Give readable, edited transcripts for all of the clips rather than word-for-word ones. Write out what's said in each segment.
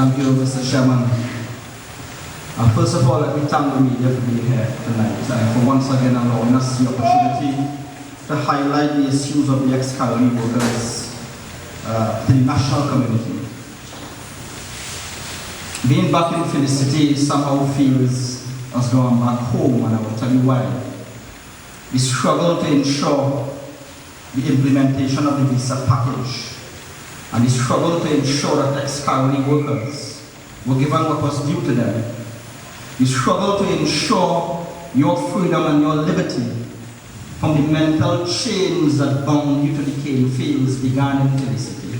Thank you, Mr. Chairman. First of all, let me thank the media for being here tonight and for once again allowing us the opportunity to highlight the issues of the ex-colony workers to the national community. Being back in Felicity somehow feels as though I'm back home, and I will tell you why. We struggle to ensure the implementation of the visa package, and we struggle to ensure that ex-colony workers were given what was due to them. We struggle to ensure your freedom and your liberty from the mental chains that bound you to the cane fields began in Felicity.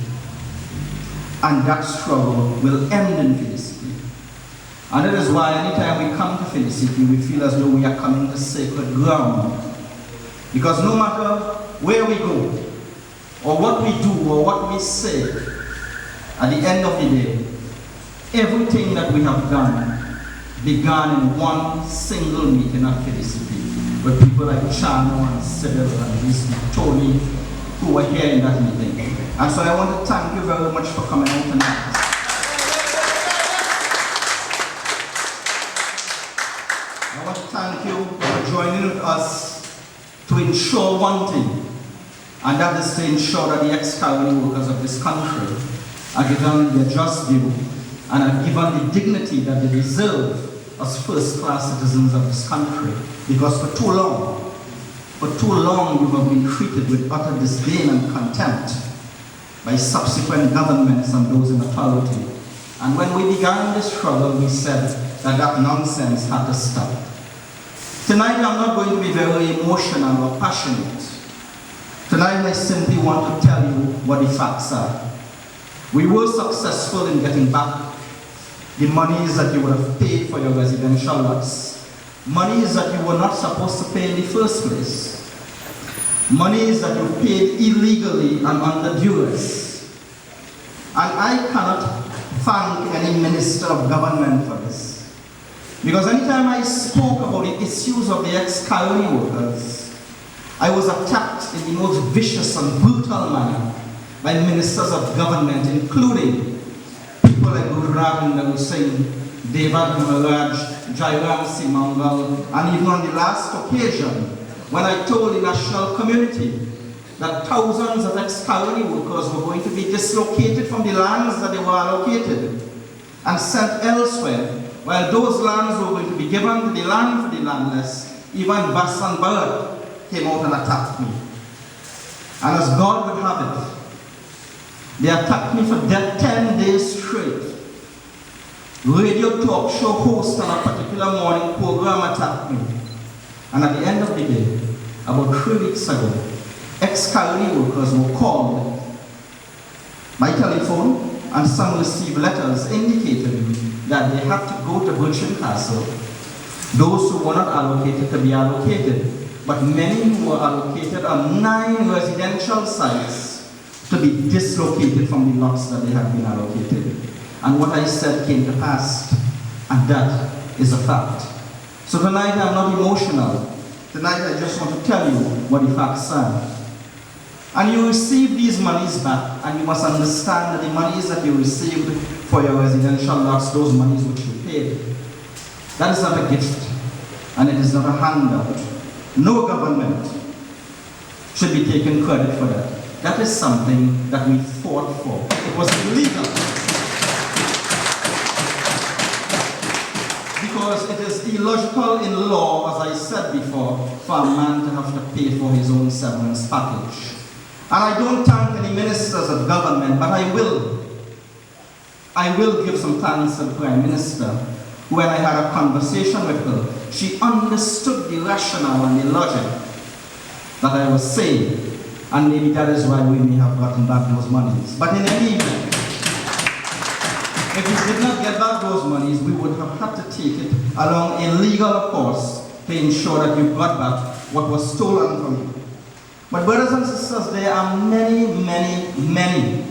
And that struggle will end in Felicity. And that is why anytime we come to Felicity, we feel as though we are coming to sacred ground. Because no matter where we go, or what we do, or what we say, at the end of the day, everything that we have done began in one single meeting at Felicity, where people like Chano and Sybil and Tony, who were here in that meeting. And so I want to thank you very much for coming out tonight. I want to thank you for joining with us to ensure one thing, and that is to ensure that the ex-colony workers of this country are given their just due and are given the dignity that they deserve as first-class citizens of this country. Because for too long you have been treated with utter disdain and contempt by subsequent governments and those in authority. And when we began this struggle, we said that that nonsense had to stop. Tonight I'm not going to be very emotional or passionate. Tonight I simply want to tell you what the facts are. We were successful in getting back the monies that you would have paid for your residential lots, monies that you were not supposed to pay in the first place, monies that you paid illegally and under duress. And I cannot thank any minister of government for this. Because anytime I spoke about the issues of the ex-colony workers, I was attacked in the most vicious and brutal manner by ministers of government, including people like Ravindra Singh, David Maharaj, Jairam Simangal, and even on the last occasion, when I told the national community that thousands of ex-colony workers were going to be dislocated from the lands that they were allocated and sent elsewhere, while those lands were going to be given to the land for the landless, even Bass and Bharat came out and attacked me. And as God would have it, they attacked me for 10 days straight. Radio talk show host on a particular morning program attacked me. And at the end of the day, about 3 weeks ago, ex-colony workers were called by telephone, and some received letters indicating that they had to go to Birchin Castle, those who were not allocated to be allocated, but many who were allocated on 9 residential sites to be dislocated from the lots that they had been allocated. And what I said came to pass, and that is a fact. So tonight I'm not emotional. Tonight I just want to tell you what the facts are. And you receive these monies back, and you must understand that the monies that you received for your residential lots, those monies which you paid, that is not a gift, and it is not a handout. No government should be taking credit for that. That is something that we fought for. It was illegal. Because it is illogical in law, as I said before, for a man to have to pay for his own severance package. And I don't thank any ministers of government, but I will. I will give some thanks to the Prime Minister. When I had a conversation with her, she understood the rationale and the logic that I was saying. And maybe that is why we may have gotten back those monies. But in any event, if we did not get back those monies, we would have had to take it along a legal course to ensure that we got back what was stolen from you. But brothers and sisters, there are many, many, many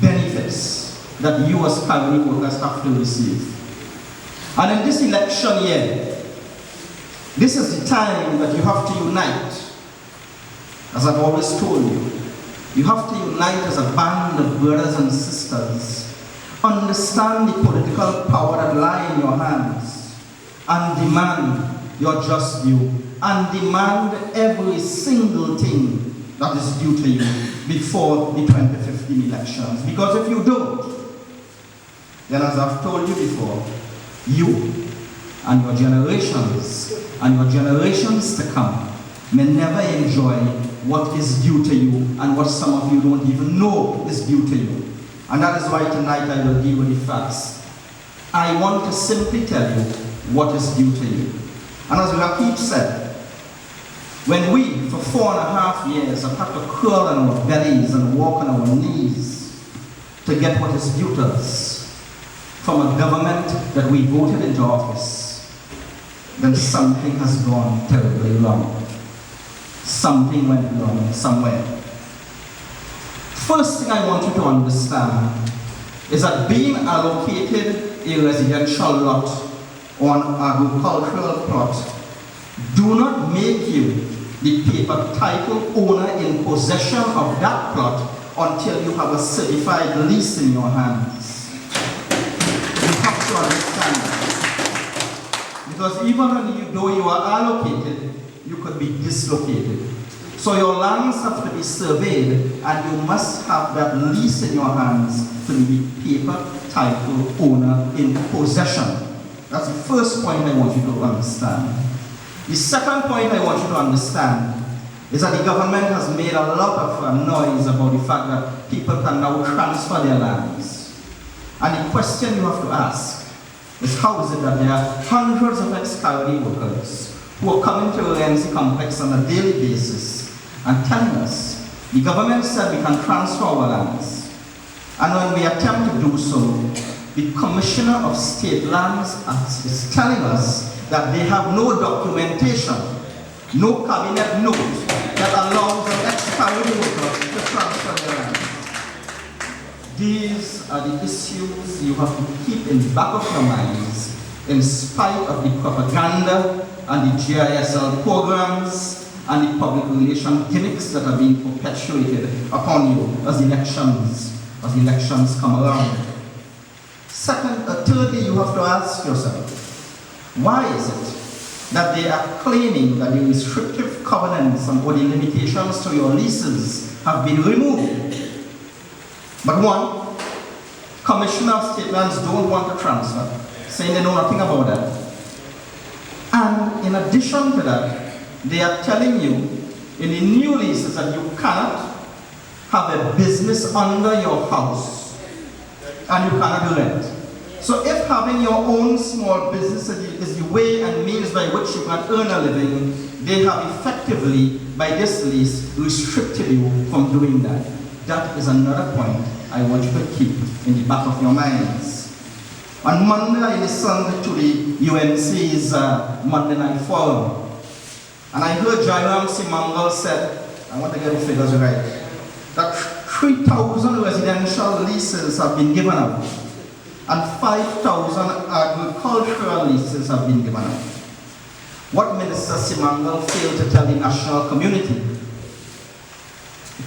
benefits that you as colony workers have to receive. And in this election year, this is the time that you have to unite. As I've always told you, you have to unite as a band of brothers and sisters Understand the political power that lies in your hands and demand your just due and demand every single thing that is due to you before the 2015 elections. Because if you don't, then as I've told you before, you and your generations to come may never enjoy what is due to you and what some of you don't even know is due to you. And that is why tonight I will deal with the facts. I want to simply tell you what is due to you. And as Rakib said, when we, for 4.5 years, have had to crawl on our bellies and walk on our knees to get what is due to us from a government that we voted into office, then something has gone terribly wrong. Something went wrong somewhere. First thing I want you to understand is that being allocated a residential lot or an agricultural plot do not make you the paper title owner in possession of that plot until you have a certified lease in your hands. You have to understand that. Because even though you are allocated, you could be dislocated. So your lands have to be surveyed and you must have that lease in your hands to be paper title owner in possession. That's the first point I want you to understand. The second point I want you to understand is that the government has made a lot of noise about the fact that people can now transfer their lands. And the question you have to ask is, how is it that there are hundreds of ex-Coyote workers who are coming to the NSA complex on a daily basis and telling us, the government said we can transfer our lands. And when we attempt to do so, the Commissioner of State Lands is telling us that they have no documentation, no cabinet note that allows an ex-Coyote worker to transfer their land. These are the issues you have to keep in the back of your minds in spite of the propaganda and the GISL programs and the public relations gimmicks that are being perpetuated upon you as elections come around. Thirdly, you have to ask yourself, why is it that they are claiming that the restrictive covenants and or the limitations to your leases have been removed? But one, Commissioner of State Lands don't want to transfer, saying they know nothing about that. And in addition to that, they are telling you in the new leases that you cannot have a business under your house and you cannot rent. So if having your own small business is the way and means by which you can earn a living, they have effectively, by this lease, restricted you from doing that. That is another point I want you to keep in the back of your minds. On Monday, I listened to the UNC's Monday Night Forum. And I heard Jairam Simangal said, I want to get the figures right, that 3,000 residential leases have been given out and 5,000 agricultural leases have been given out. What Minister Simangal failed to tell the national community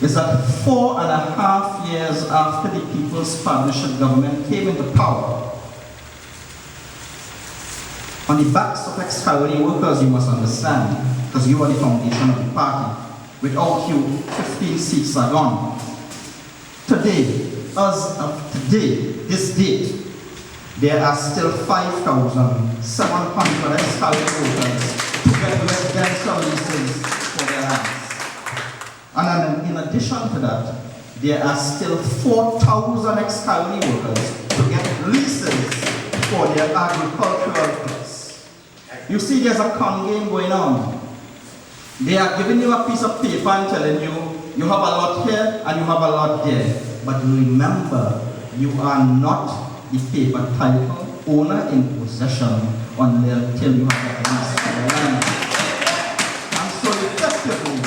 is that 4.5 years after the People's Partnership government came into power, on the backs of ex-Coyote workers, you must understand, because you are the foundation of the party. Without you, 15 seats are gone. Today, as of today, this date, there are still 5,700 ex-Coyote workers who get residential leases for their lands. And in addition to that, there are still 4,000 ex-Coyote workers who get leases for their agricultural plots. You see, there's a con game going on. They are giving you a piece of paper and telling you, you have a lot here and you have a lot there. But remember, you are not the paper title owner in possession until you have a lease for the land. And so effectively,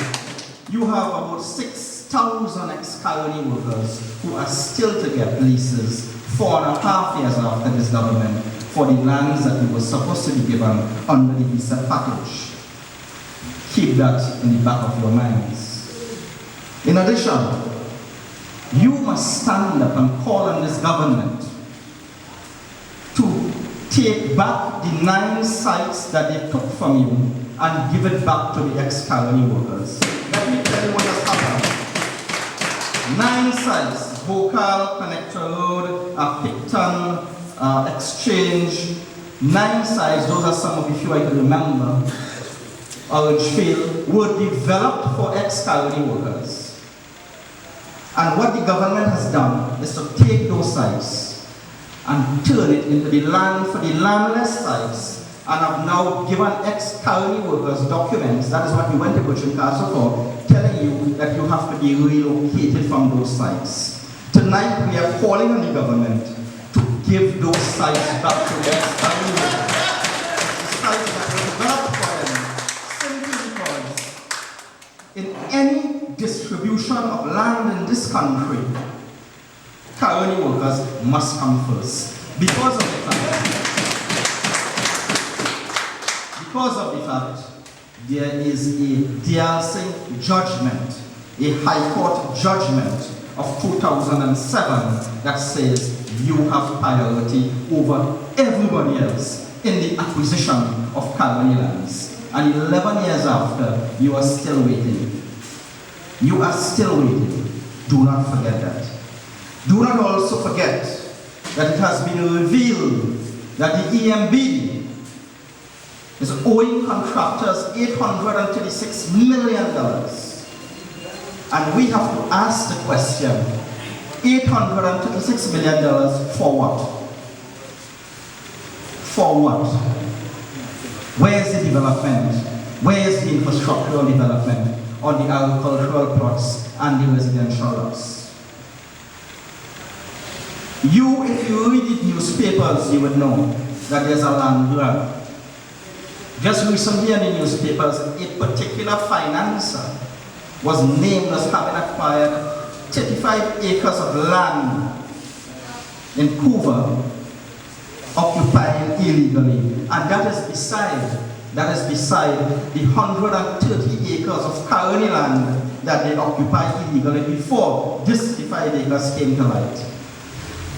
you have about 6,000 ex-Coyote workers who are still to get leases 4.5 years after this government for the lands that we were supposed to be given under the visa package. Keep that in the back of your minds. In addition, you must stand up and call on this government take back the 9 sites that they took from you and give it back to the ex-colony workers. Let me tell you what has happened. 9 sites, Vocal, Connector Road, Picton, Exchange, 9 sites, those are some of the few I can remember, Orange Field, were developed for ex-colony workers. And what the government has done is to take those sites and turn it into the land for the landless sites, and have now given ex-colony workers documents, that is what we went to Burton Castle for, telling you that you have to be relocated from those sites. Tonight we are calling on the government to give those sites back to the ex-colony workers. The sites that were developed for them, simply because in any distribution of land in this country, colony workers must come first. Because of the fact there is a DRC judgment, a High Court judgment of 2007 that says you have priority over everybody else in the acquisition of colony lands. And 11 years after, you are still waiting. You are still waiting. Do not forget that. Do not also forget that it has been revealed that the EMB is owing contractors $836 million. And we have to ask the question, $836 million for what? For what? Where is the development? Where is the infrastructural development on the agricultural plots and the residential lots? If you read the newspapers, you would know that there's a land grab. Just recently in the newspapers, a particular financer was named as having acquired 35 acres of land in Couva, occupying illegally. And that is beside the 130 acres of colony land that they occupy illegally before this 35 acres came to light.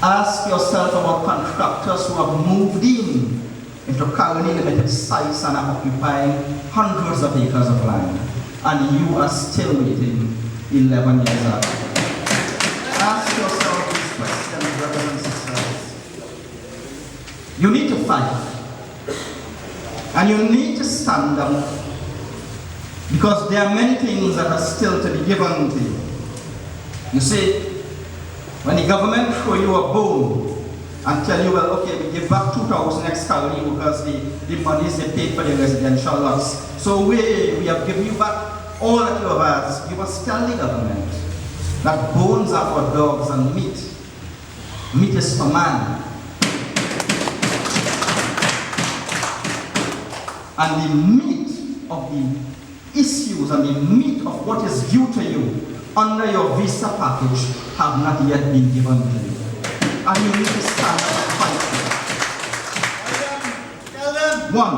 Ask yourself about contractors who have moved into colony limited sites and are occupying hundreds of acres of land. And you are still waiting 11 years after. Ask yourself these questions, brothers and sisters. You need to fight. And you need to stand up. Because there are many things that are still to be given to you. You see, when the government throw you a bone and tell you, well, okay, we give back 2,000 ex-colony because the monies they paid for the residential lots. So we have given you back all that you have asked. You must tell the government that bones are for dogs and meat is for man. And the meat of the issues and the meat of what is due to you under your visa package have not yet been given to you. And you need to stand up and fight for it. One,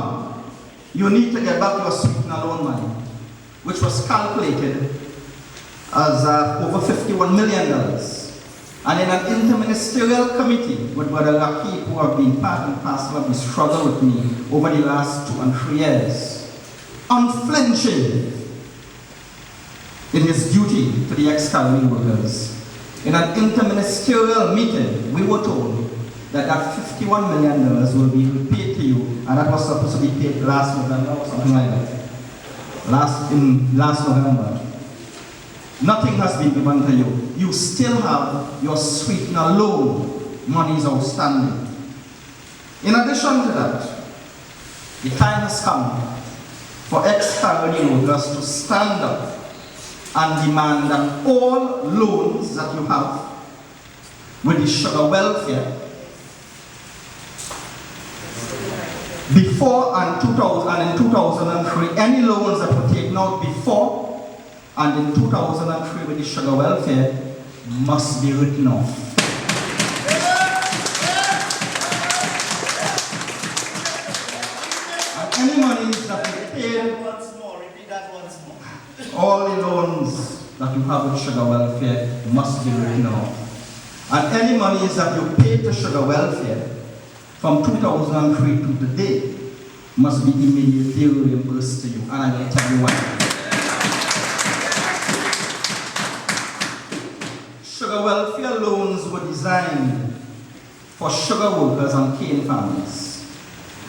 you need to get back your sweetener loan money, which was calculated as over $51 million. And in an interministerial committee with Brother Rakib, who have been part and parcel of the struggle with me over the last 2 and 3 years, unflinching in his duty to the ex-colony workers. In an interministerial meeting, we were told that $51 million will be repaid to you, and that was supposed to be paid last November or something like that. Last November. Nothing has been given to you. You still have your sweetener loan monies outstanding. In addition to that, the time has come for ex-colony workers to stand up and demand that all loans that you have with the sugar welfare before and in 2003, any loans that were taken out before and in 2003 with the sugar welfare must be written off. And any monies that you pay, once more, repeat that once more. all the loans that you have with sugar welfare must be written off. And any monies that you pay to sugar welfare from 2003 to today must be immediately reimbursed to you, and I will tell you why. Sugar welfare loans were designed for sugar workers and cane families,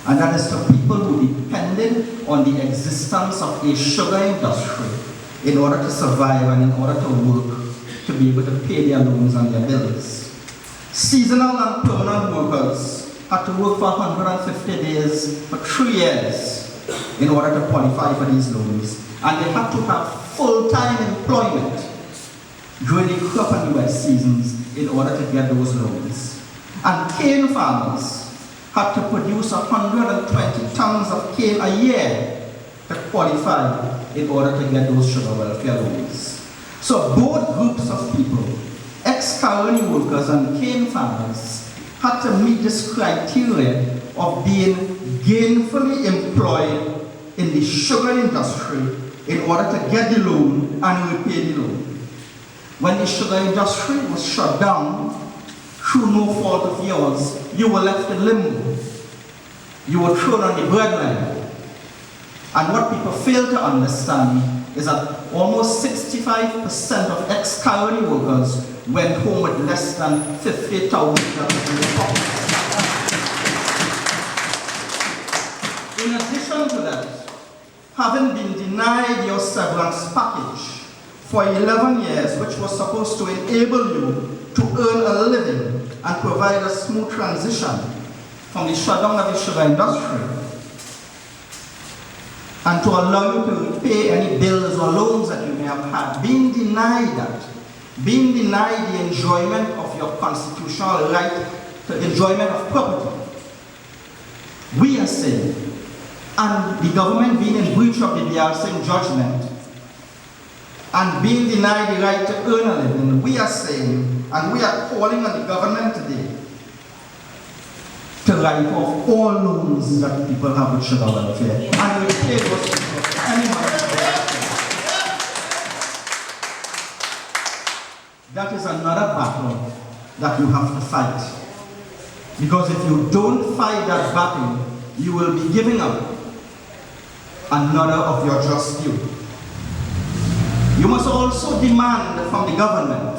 and that is for people who depended on the existence of a sugar industry in order to survive and in order to work to be able to pay their loans and their bills. Seasonal and permanent workers had to work for 150 days for 3 years in order to qualify for these loans, and they had to have full-time employment during the crop and wet seasons in order to get those loans. And cane farmers had to produce 120 tons of cane a year to qualify in order to get those sugar welfare loans. So both groups of people, ex-colony workers and cane farmers, had to meet this criteria of being gainfully employed in the sugar industry in order to get the loan and repay the loan. When the sugar industry was shut down, through no fault of yours, you were left in limbo. You were thrown on the breadline. And what people fail to understand is that almost 65% of ex-colony workers went home with less than $50,000 in their pockets. In addition to that, having been denied your severance package for 11 years, which was supposed to enable you to earn a living and provide a smooth transition from the shutdown of the sugar industry, and to allow you to repay any bills or loans that you may have had, being denied that, being denied the enjoyment of your constitutional right to enjoyment of property, we are saying, and the government being in breach of the Biarsing judgment, and being denied the right to earn a living, we are saying, and we are calling on the government today to write off all loans that people have with sugar welfare and repay those people any money. That is another battle that you have to fight. Because if you don't fight that battle, you will be giving up another of your just due. You must also demand from the government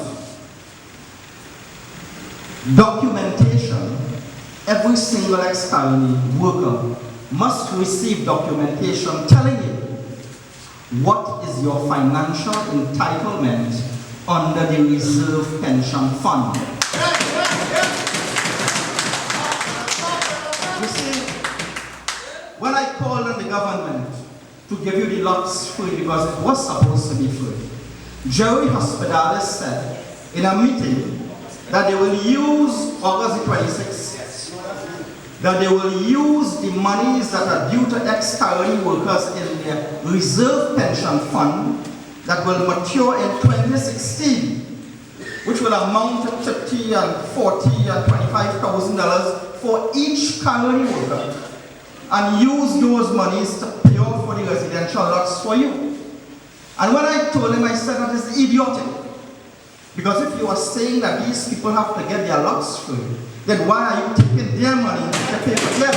documentation. Every single ex-colony worker must receive documentation telling you what is your financial entitlement under the Reserve Pension Fund. You see, when I called on the government to give you the lots free because it was supposed to be free, Jerry Hospitalis said in a meeting that they will use August the 26th, that they will use the monies that are due to ex-colony workers in their reserve pension fund that will mature in 2016, which will amount to $30,000 and $40,000 and $25,000 for each colony worker, and use those monies to pay off for the residential lots for you. And when I told him, I said that is idiotic. Because if you are saying that these people have to get their lots free, then why are you taking their money to pay for them?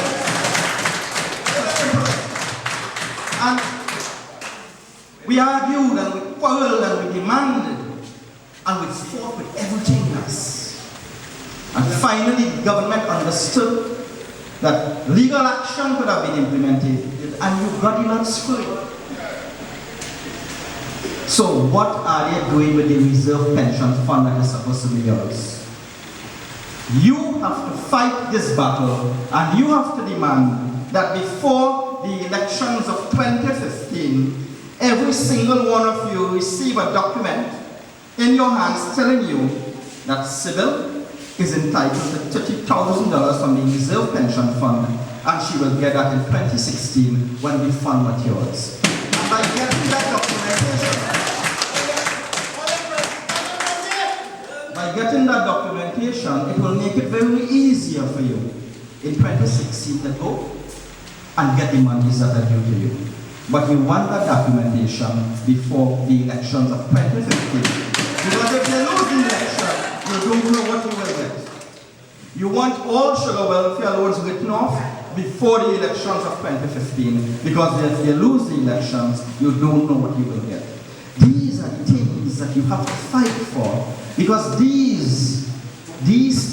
And we argued and we quarreled and we demanded and we fought with everything else. And finally the government understood that legal action could have been implemented and you got the lots free. So what are they doing with the reserve pension fund that is supposed to be yours? You have to fight this battle and you have to demand that before the elections of 2015, every single one of you receive a document in your hands telling you that Sybil is entitled to $30,000 from the reserve pension fund, and she will get that in 2016 when the fund matures. And by getting that documentation, it will make it very easier for you in 2016 to go and get the monies that are due to you. But you want that documentation before the elections of 2015. Because if you lose the election, you don't know what you will get. You want all sugar welfare loans written off before the elections of 2015, because if you lose the elections, you don't know what you will get. These are things that you have to fight for, because these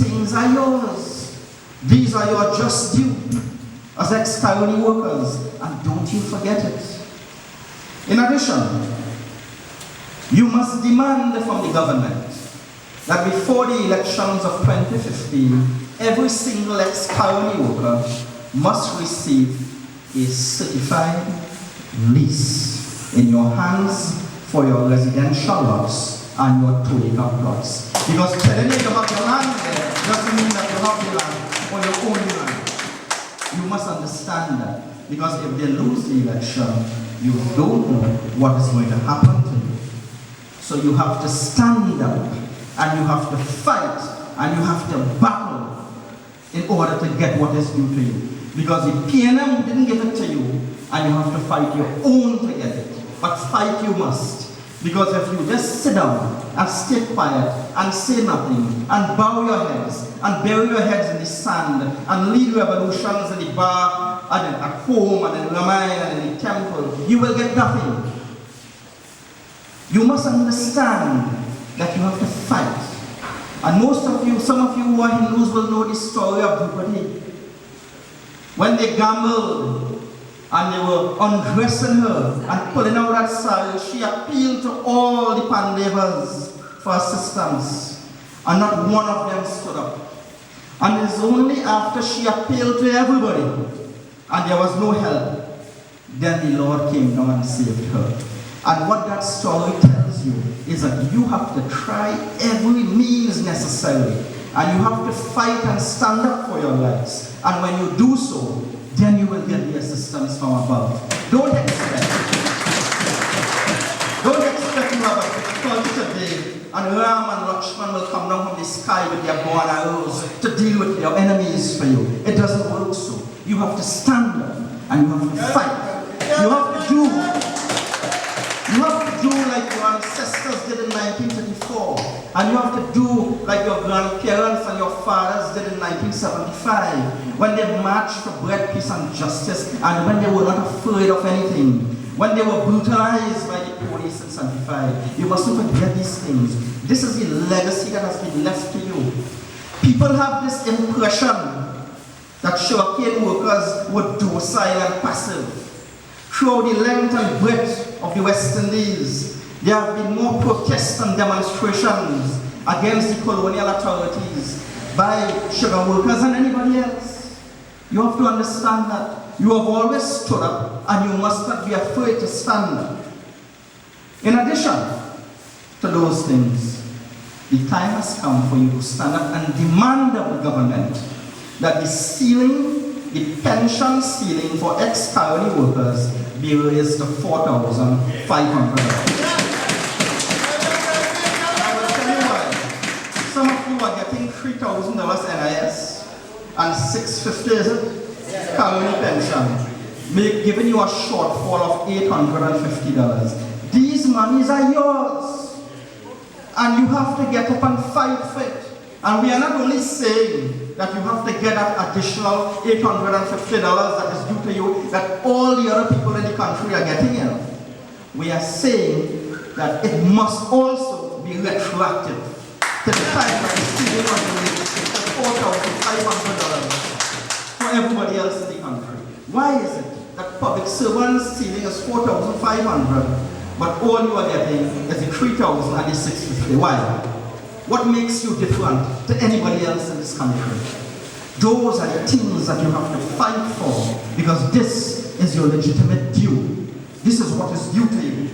things are yours. These are your just due as ex-colony workers, and don't you forget it. In addition, you must demand from the government that before the elections of 2015, every single ex-colony worker must receive a certified lease in your hands for your residential lots and your Toyota plots. Because telling you have your land there doesn't mean that you have the land or your own land. You must understand that, because if they lose the election, you don't know what is going to happen to you. So you have to stand up, and you have to fight, and you have to battle in order to get what is due to you. Because the PNM didn't give it to you, and you have to fight your own to get it. But fight you must. Because if you just sit down and stay quiet and say nothing and bow your heads and bury your heads in the sand and lead revolutions in the bar and at home and in Ramayana and in the temple, you will get nothing. You must understand that you have to fight. And most of you, some of you who are Hindus will know the story of Drupadi. When they gambled and they were undressing her and pulling out that sari, she appealed to all the Pandavas for assistance, and not one of them stood up. And it's only after she appealed to everybody and there was no help, then the Lord came down and saved her. And what that story tells you is that you have to try every means necessary, and you have to fight and stand up for your rights. And when you do so, then you will get the assistance from above. Don't expect you have a difficulty today and Ram and Lakshman will come down from the sky with their bow and arrows to deal with your enemies for you. It doesn't work so. You have to stand up and you have to fight. You have to do like your ancestors did in 1934. And you have to do like your grandparents and your fathers did in 1975, when they marched for bread, peace, and justice, and when they were not afraid of anything, when they were brutalized by the police in 75. You mustn't forget these things. This is the legacy that has been left to you. People have this impression that sugarcane workers were docile and passive. Throughout the length and breadth of the West Indies, there have been more protests and demonstrations against the colonial authorities by sugar workers than anybody else. You have to understand that. You have always stood up, and you must not be afraid to stand up. In addition to those things, the time has come for you to stand up and demand of the government that the ceiling, the pension ceiling for ex-colony workers be raised to $4,500. Some of you are getting $3,000 NIS and $650, is it? Colony pension, giving you a shortfall of $850. These monies are yours, and you have to get up and fight for it. And we are not only saying that you have to get that additional $850 that is due to you, that all the other people in the country are getting it. We are saying that it must also be retroactive to the time that the ceiling on the wage is $4,500 for everybody else in the country. Why is it that public servants' ceiling is $4,500, but all you are getting is the $3,000 and the $650? Why? What makes you different to anybody else in this country? Those are the things that you have to fight for, because this is your legitimate due. This is what is due to you.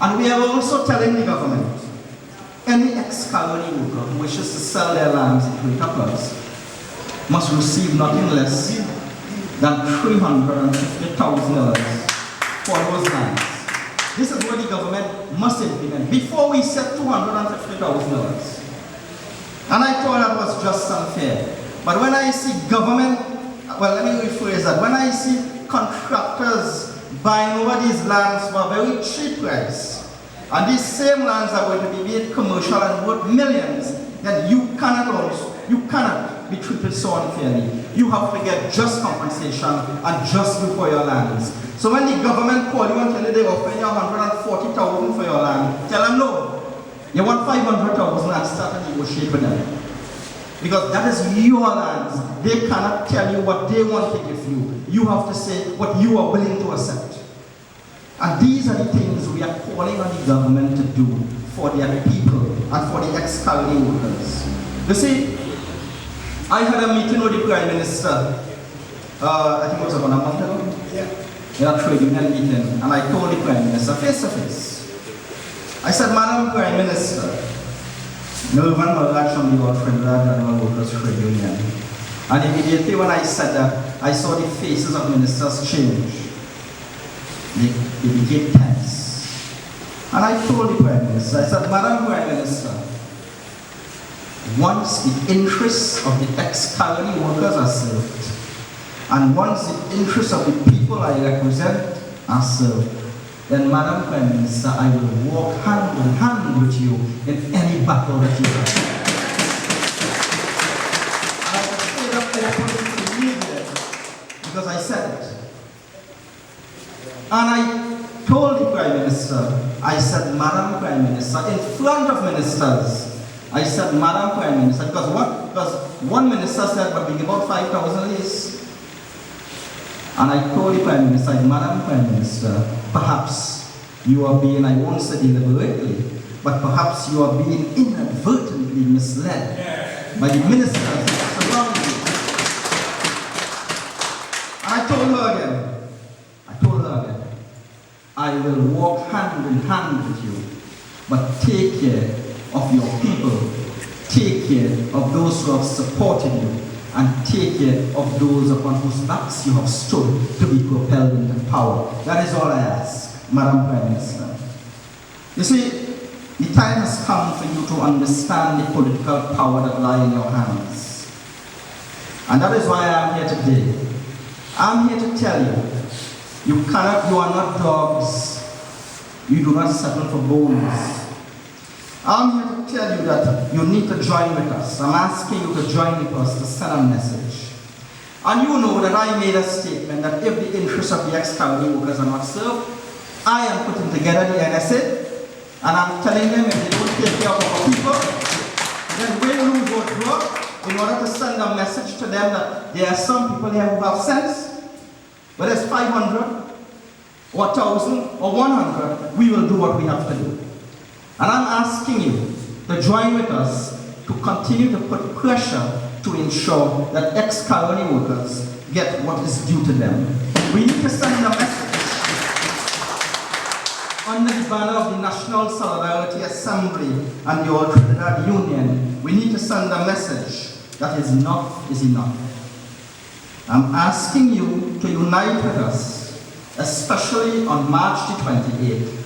And we are also telling the government, any ex-colony worker who wishes to sell their lands in Toyota plots must receive nothing less than $350,000 for those lands. This is what the government must implement. Before we set $250,000. And I thought that was just unfair. But when I see government, well, let me rephrase that. When I see contractors buying over these lands for a very cheap price, and these same lands are going to be made commercial and worth millions, then you cannot cannot be treated so unfairly. You have to get just compensation and just do for your lands. So when the government call you and tell you they offer you 140,000 for your land, tell them no. You want 500,000 and start to negotiate with them. Because that is your lands. They cannot tell you what they want to give you. You have to say what you are willing to accept. And these are the things we are calling on the government to do for their people and for the ex-colony workers. You see, I had a meeting with the Prime Minister, I think it was about a month ago. In a trade union meeting, and I told the Prime Minister face to face. I said, Madam Prime Minister, Northern Malach from the All Trinidad General Workers Trade Union. And immediately when I said that, I saw the faces of ministers change. They became tense. And I told the Prime Minister, I said, Madam Prime Minister, once the interests of the ex-colony workers are served, and once the interests of the people I represent are served, then Madam Prime Minister, I will walk hand in hand with you in any battle that you have. And I will say that openly to the media because I said it. And I told the Prime Minister, I said, Madam Prime Minister, in front of ministers, I said, Madam Prime Minister, because what? Because one minister said, but we give out 5,000 lease. And I told the Prime Minister, Madam Prime Minister, perhaps you are being, I won't say deliberately, but perhaps you are being inadvertently misled by the ministers around you. And I told her again, I will walk hand in hand with you, but take care of your people, take care of those who have supported you, and take care of those upon whose backs you have stood to be propelled into power. That is all I ask, Madam Prime Minister. You see, the time has come for you to understand the political power that lies in your hands. And that is why I am here today. I am here to tell you, you are not dogs. You do not settle for bones. I'm here to tell you that you need to join with us. I'm asking you to join with us to send a message. And you know that I made a statement that if the interests of the ex-colony workers are not served, I am putting together the NSA, and I'm telling them if they don't take care of our people, then we'll lose our job in order to send a message to them that there are some people here who have sense. Whether it's 500, or 1,000, or 100, we will do what we have to do. And I'm asking you to join with us to continue to put pressure to ensure that ex-colony workers get what is due to them. We need to send a message under the banner of the National Solidarity Assembly and the All Trinidad Union. We need to send a message that enough is enough. I'm asking you to unite with us, especially on March the 28th,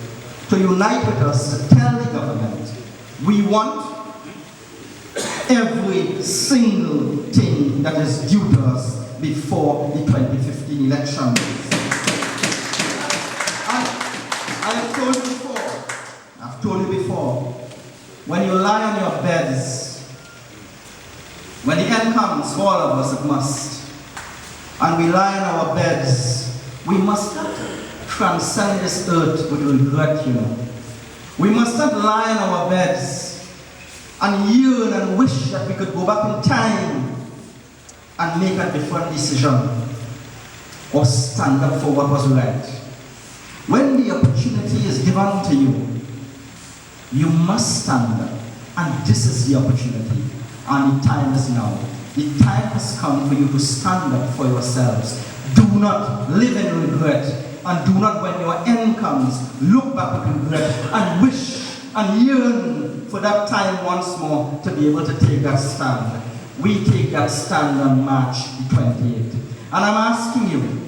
to unite with us to tell the government we want every single thing that is due to us before the 2015 election. I've told you before, when you lie on your beds, when the end comes, for all of us it must, and we lie on our beds, we must not transcend this earth with regret, you know. We must not lie on our beds and yearn and wish that we could go back in time and make a different decision or stand up for what was right. When the opportunity is given to you, you must stand up, and this is the opportunity, and the time is now. The time has come for you to stand up for yourselves. Do not live in regret, and do not, when your end comes, look back with regret and wish and yearn for that time once more to be able to take that stand. We take that stand on March the 28th. And I'm asking you,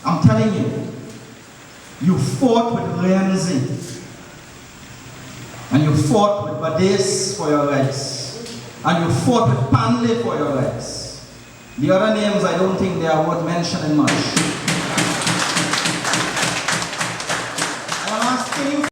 I'm telling you, you fought with Renzi, and you fought with Bades for your rights. And you fought with Panley for your rights. The other names, I don't think they are worth mentioning much.